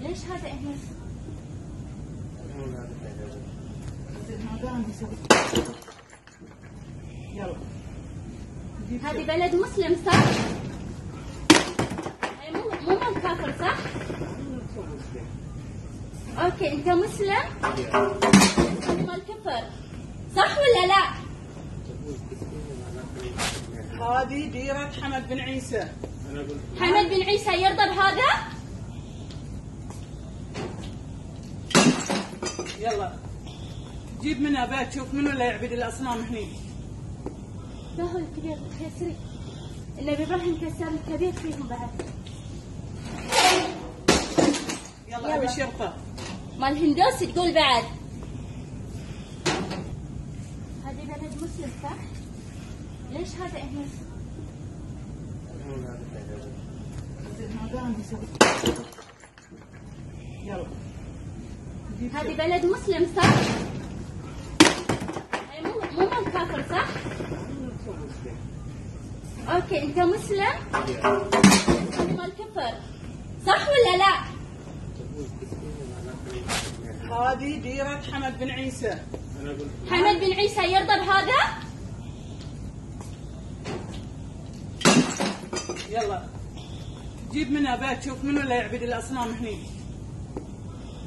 ليش هذا هنا؟ يلا هذه بلد مسلم صح؟ أي مو مال كافر صح؟ اوكي انت مسلم؟ هذه مال كفر صح ولا لا؟ هذه ديرة حمد بن عيسى. حمد بن عيسى يرضى بهذا؟ يلا جيب منها بيت شوف منو اللي يعبد الاصنام هني. لا هو الكبير كسري. النبي ابراهيم كسر الكبير فيهم بعد. يلا ابي شرطه. مال هندوس تقول بعد. هذه بلد مسلم صح؟ ليش هذا هنا؟ يلا هذه بلد مسلم صح؟ أي مو مال كافر صح؟ اوكي انت مسلم؟ هذه مال كفر صح ولا لا؟ هذه ديرة حمد بن عيسى. حمد بن عيسى يرضى بهذا؟ يلا جيب منها بيت شوف منو اللي يعبد الاصنام هني.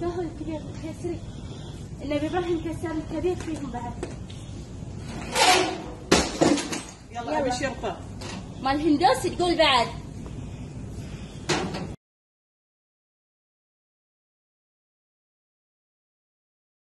لا هو الكبير كسري. النبي ابراهيم كسر الكبير فيهم بعد. يلا ابي شرطه. مال هندوس تقول بعد.